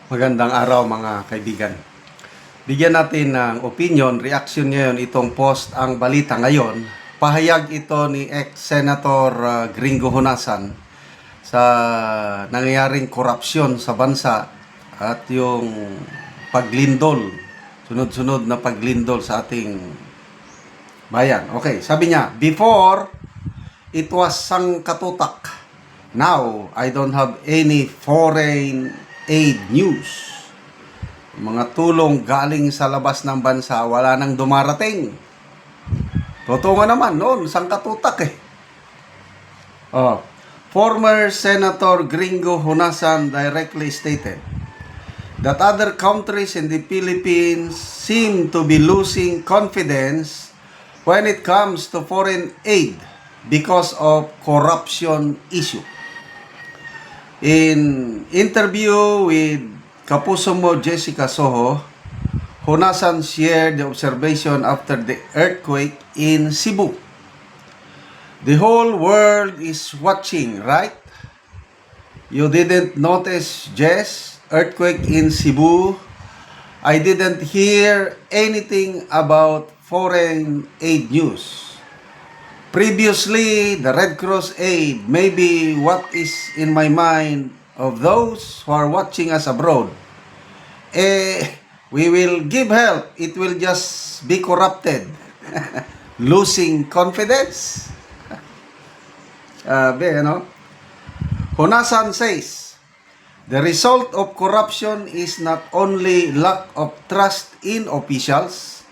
Magandang araw mga kaibigan. Bigyan natin ng opinion, reaction ngayon itong post ang balita ngayon. Pahayag ito ni ex-Senator Gringo Honasan sa nangyayaring korupsyon sa bansa at yung paglindol, sunod-sunod na paglindol sa ating bayan. Okay, sabi niya, before it was sangkatutak. Now, I don't have any foreign aid news. Mga tulong galing sa labas ng bansa, wala nang dumarating. Totoo nga naman, noon, sangkatutak eh. Former Senator Gringo Honasan directly stated that other countries in the Philippines seem to be losing confidence when it comes to foreign aid because of corruption issue. In interview with Kapuso mo Jessica Soho, Honasan shared the observation after the earthquake in Cebu. The whole world is watching, right? You didn't notice, Jess, earthquake in Cebu? I didn't hear anything about foreign aid news. Previously, the Red Cross aid may be what is in my mind of those who are watching us abroad. We will give help. It will just be corrupted. Losing confidence? Honasan says, the result of corruption is not only lack of trust in officials,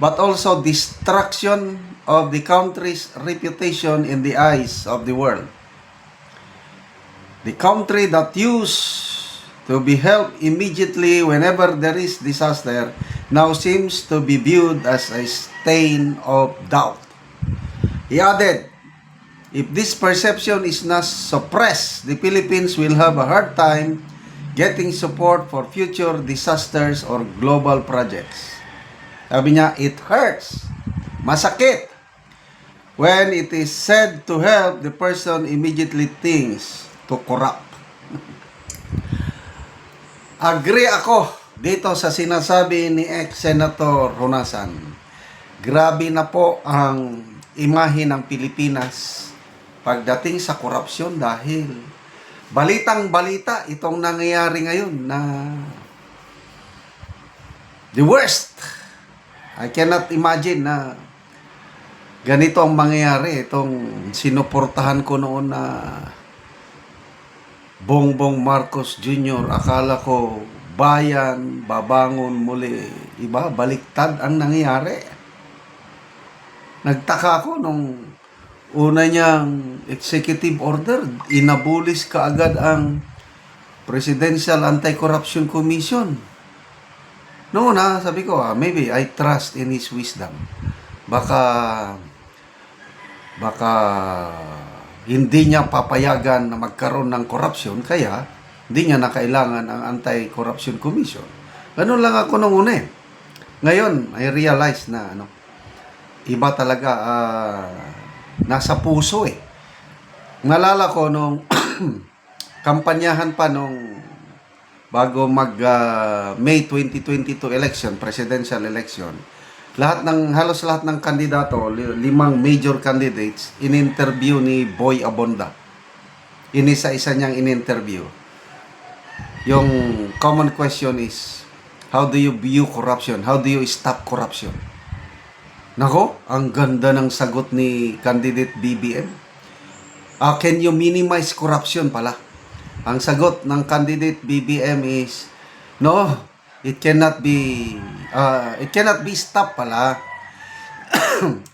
but also destruction of the country's reputation in the eyes of the world. The country that used to be helped immediately whenever there is disaster now seems to be viewed as a stain of doubt. He added, if this perception is not suppressed, the Philippines will have a hard time getting support for future disasters or global projects. Sabi niya, it hurts. Masakit. When it is said to help, the person immediately thinks to corrupt. Agree ako dito sa sinasabi ni ex-Senator Honasan. Grabe na po ang imahe ng Pilipinas pagdating sa korupsyon dahil balitang-balita itong nangyayari ngayon na the worst. I cannot imagine na ganito ang mangyayari. Itong sinuportahan ko noon na Bongbong Marcos Jr. Akala ko bayan, babangon muli. Iba, baliktad ang nangyayari. Nagtaka ako nung una niyang executive order. Inabulis kaagad ang Presidential Anti-Corruption Commission. Noon sabi ko, maybe I trust in his wisdom. Baka hindi niya papayagan na magkaroon ng corruption, kaya hindi niya na kailangan ang Anti-Corruption Commission. Ganun lang ako nung una. Ngayon, I realize na iba talaga nasa puso eh. Nalala ko nung kampanyahan pa nung bago May 2022 election, presidential election, halos lahat ng kandidato, 5 major candidates, in-interview ni Boy Abonda. Inisa-isa niyang in-interview. Yung common question is, how do you view corruption? How do you stop corruption? Nako, ang ganda ng sagot ni candidate BBM. Can you minimize corruption pala? Ang sagot ng candidate BBM is, no, it cannot be stopped pala.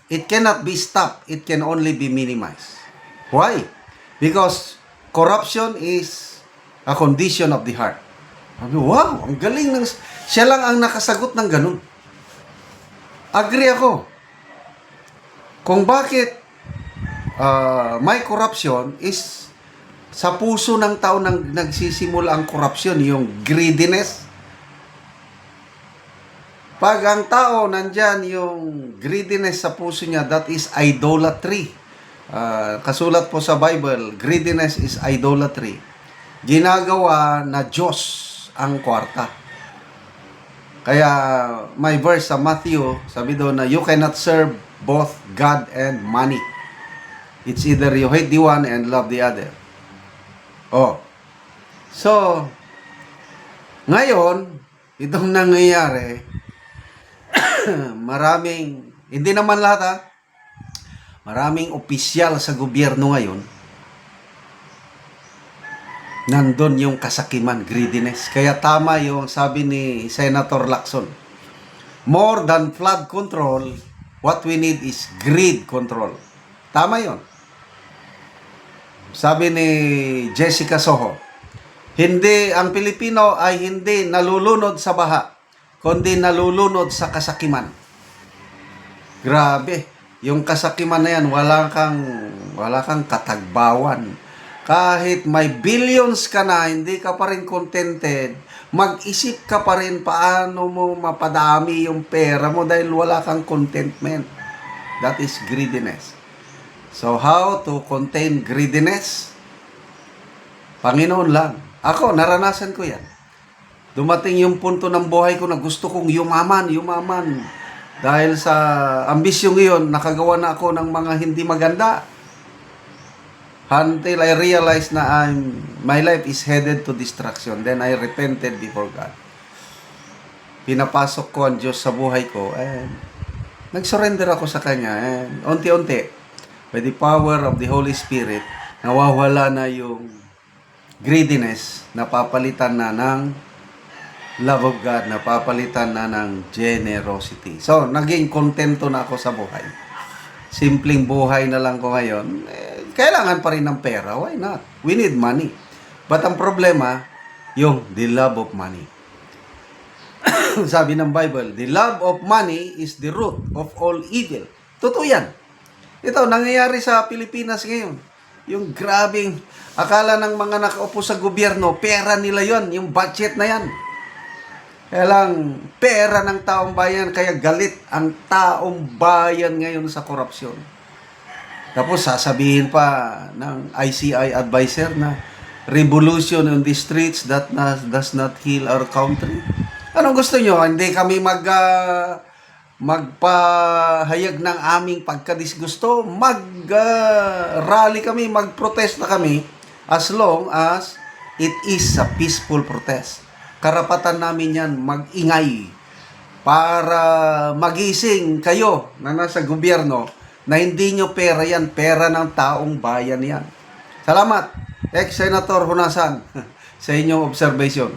It cannot be stopped. It can only be minimized. Why? Because corruption is a condition of the heart. Wow, ang galing ng... Siya lang ang nakasagot ng ganun. Agree ako. Kung bakit may corruption is sa puso ng tao nang nagsisimula ang korupsyon, yung greediness. Pag ang tao nandyan yung greediness sa puso niya, that is idolatry. Kasulat po sa Bible, greediness is idolatry. Ginagawa na Diyos ang kwarta. Kaya may verse sa Matthew, sabi doon na you cannot serve both God and money. It's either you hate the one and love the other. Oh. So, ngayon, itong nangyayari, maraming, hindi naman lahat ha, maraming opisyal sa gobyerno ngayon, nandun yung kasakiman, greediness. Kaya tama yung sabi ni Senator Lacson. More than flood control, what we need is greed control. Tama yon. Sabi ni Jessica Soho, hindi, ang Pilipino ay hindi nalulunod sa baha, kundi nalulunod sa kasakiman. Grabe, yung kasakiman na yan, wala kang katagbawan. Kahit may billions ka na, hindi ka pa rin contented, mag-isip ka pa rin paano mo mapadami yung pera mo dahil wala kang contentment. That is greediness. So, how to contain greediness? Panginoon lang. Ako, naranasan ko yan. Dumating yung punto ng buhay ko na gusto kong yumaman. Dahil sa ambisyong iyon, nakagawa na ako ng mga hindi maganda. Until I realized na my life is headed to destruction. Then I repented before God. Pinapasok ko ang Diyos sa buhay ko and nag-surrender ako sa Kanya. And unti-unti, by the power of the Holy Spirit, nawawala na yung greediness, napapalitan na ng love of God, napapalitan na ng generosity. So, naging kontento na ako sa buhay. Simpleng buhay na lang ko ngayon. Kailangan pa rin ng pera. Why not? We need money. But ang problema, yung the love of money. Sabi ng Bible, the love of money is the root of all evil. Totoo yan. Ito, nangyayari sa Pilipinas ngayon. Yung grabing, akala ng mga nakaupo sa gobyerno, pera nila yon, yung budget na yan. Kaya lang, pera ng taong bayan, kaya galit ang taong bayan ngayon sa korupsyon. Tapos sasabihin pa ng ICI advisor na revolution on the streets that does not heal our country. Anong gusto nyo? Hindi kami magpahayag ng aming pagkadisgusto. Mag-rally kami, mag-protesta kami as long as it is a peaceful protest. Karapatan namin yan mag-ingay para magising kayo na nasa gobyerno na hindi nyo pera yan, pera ng taong bayan yan. Salamat, Ex-Senator Honasan, sa inyong observation.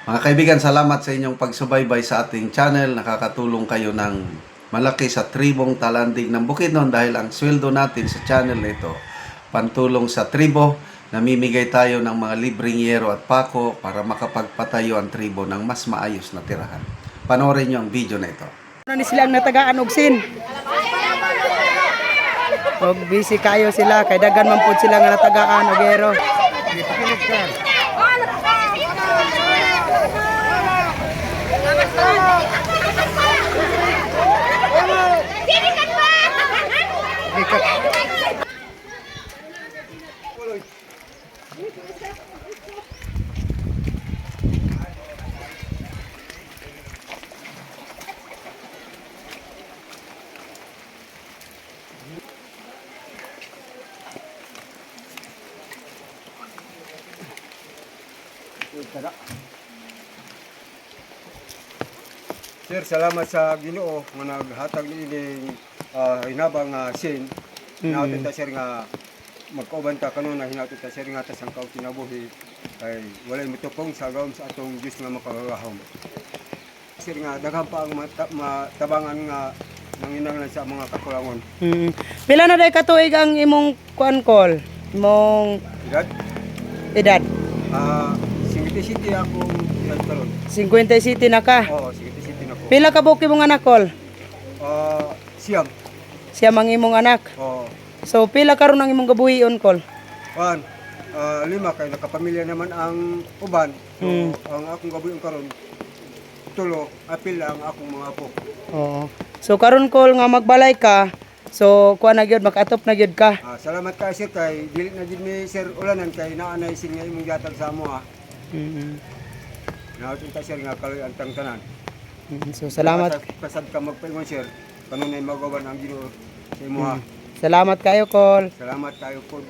Mga kaibigan, salamat sa inyong pagsubaybay sa ating channel. Nakakatulong kayo ng malaki sa tribong Talandig ng Bukidnon dahil ang sweldo natin sa channel na ito, pantulong sa tribo, namimigay tayo ng mga libreng yero at pako para makapagpatayo ang tribo ng mas maayos na tirahan. Panoorin nyo ang video na ito. Ano ni silang natagaan og sin? Og busy kayo sila kay dagan man pud sila nga natagaan og ero. Sir, salamat sa Ginoo nga naghatag niining hinabang nga sin. Hinautod ta sir nga magkauban ta kanon na hinautod ta sir nga ta sang kinabuhi ay walay mitupong sa gawom sa atong Dios nga makagahom. Sir nga daghang pa ang matabangan nga nanginahanglan sa mga kakulangon. Pila na day katuig ang imong kuan-kol? Imong Edad? edad? 57 akong edad karon. 57 na ka. Oo, 57 ako. Pila ka buok imong anak kol? Siyam. Siya mang imong anak. Oo. So pila karon ang imong gabuhion kol? Lima kay nakapamilya naman ang uban. So, ang akong gabuyon karon tulo, apil ang akong mga apo. Oo. So karon kol nga magbalay ka. So kuan na gyud makaatop na gyud ka. Salamat ka sir kay dili na gid mi sir ulanan kay naa na isin nga imong gihatag sa amo ha. Mm. Hinaot ta sir nga kaloy ang tanan. So salamat. Kasad ka magpaingon sir, kanunay magawan ang Ginoo sa imuha. Salamat kayo, Kol. Salamat tayo po.